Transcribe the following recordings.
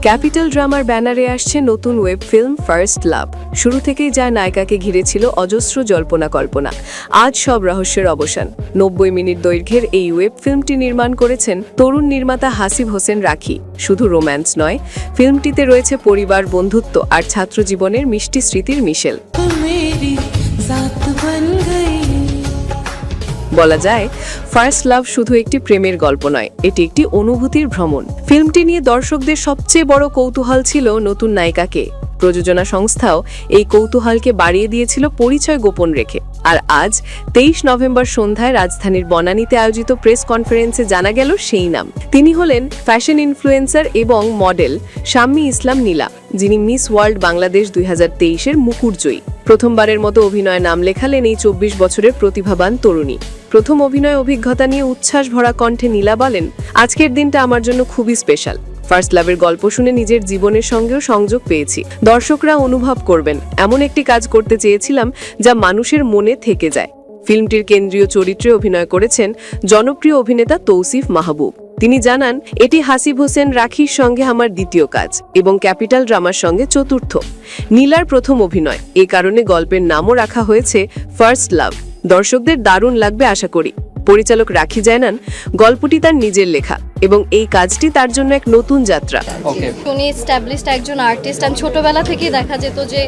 Capital ড্রামার ব্যানারে আসছে নতুন ওয়েব ফিল্ম ফার্স্ট লাভ। শুরু থেকেই যা নায়িকাকে ঘিরেছিল অজস্র জল্পনা কল্পনা, আজ সব রহস্যের অবসান। 90 মিনিট দৈর্ঘ্যের এই ওয়েব ফিল্মটি নির্মাণ করেছেন তরুণ নির্মাতা হাসিব হোসেন রাখি। শুধু রোম্যান্স নয়, ফিল্মটিতে রয়েছে পরিবার, বন্ধুত্ব আর ছাত্র জীবনের মিষ্টি স্মৃতির মিশেল। বলা যায়, ফার্স্ট লাভ শুধু একটি প্রেমের গল্প নয়, এটি একটি অনুভূতির ভ্রমণ। ফিল্মটি নিয়ে দর্শকদের সবচেয়ে বড় কৌতূহল ছিল নতুন নায়িকাকে। প্রযোজনা সংস্থাও এই কৌতূহলকে বাড়িয়ে দিয়েছিল পরিচয় গোপন রেখে। আর আজ 23 নভেম্বর সন্ধ্যায় রাজধানীর বনানীতে আয়োজিত প্রেস কনফারেন্সে জানা গেল সেই নাম। তিনি হলেন ফ্যাশন ইনফ্লুয়েন্সার এবং মডেল শাম্মী ইসলাম নীলা, যিনি মিস ওয়ার্ল্ড বাংলাদেশ 2023-এর মুকুটজয়ী। প্রথমবারের মতো অভিনয়ে নাম লেখালেন এই 24 বছরের প্রতিভাবান তরুণী। প্রথম অভিনয় অভিজ্ঞতা নিয়ে উচ্ছ্বাস ভরা কণ্ঠে নীলা বলেন, আজকের দিনটা আমার জন্য খুবই স্পেশাল। ফার্স্ট লাভের গল্প শুনে নিজের জীবনের সঙ্গেও সংযোগ পেয়েছি। দর্শকরা অনুভব করবেন এমন একটি কাজ করতে চেয়েছিলাম যা মানুষের মনে থেকে যায়। ফিল্মটির কেন্দ্রীয় চরিত্রে অভিনয় করেছেন জনপ্রিয় অভিনেতা তৌসিফ মাহবুব। তিনি জানান, এটি হাসিব হোসেন রাখির সঙ্গে আমার দ্বিতীয় কাজ এবং ক্যাপিটাল ড্রামার সঙ্গে চতুর্থ। নীলার প্রথম অভিনয়, এ কারণে গল্পের নামও রাখা হয়েছে ফার্স্ট লাভ। দর্শকদের দারুণ লাগবে আশা করি। পরিচালক রাখি জানান, গল্পটি তার নিজের লেখা এবং এই কাজটি তার জন্য এক নতুন যাত্রা। উনি এস্টাবলিশড একজন আর্টিস্ট, আর ছোটবেলা থেকেই দেখা যেত যে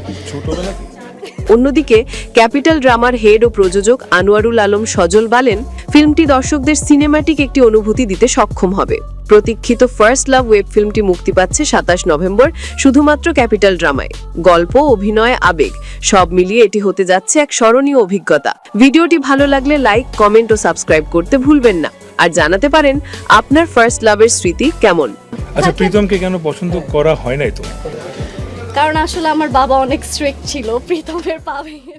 অন্যদিকে ক্যাপিটাল ড্রামার হেড ও প্রযোজক আনোয়ারুল আলম সজল বলেন, ফিল্মটি দর্শকদের সিনেমাটিক একটি অনুভূতি দিতে সক্ষম হবে। প্রতীক্ষিত ফার্স্ট লাভ ওয়েব ফিল্মটি মুক্তি পাচ্ছে 27 নভেম্বর শুধুমাত্র ক্যাপিটাল ড্রামায়। গল্প, অভিনয়, আবেগ সব মিলিয়ে এটি হতে যাচ্ছে এক স্মরণীয় অভিজ্ঞতা। ভিডিওটি ভালো লাগলে লাইক, কমেন্ট ও সাবস্ক্রাইব করতে ভুলবেন না। আর জানাতে পারেন আপনার ফার্স্ট লাভের স্মৃতি কেমন। আচ্ছা, প্রীতমকে কেন পছন্দ করা হয় নাই তো? কারণ আসলে আমার বাবা অনেক স্ট্রিক্ট ছিল, প্রীতমের পা ভেঙে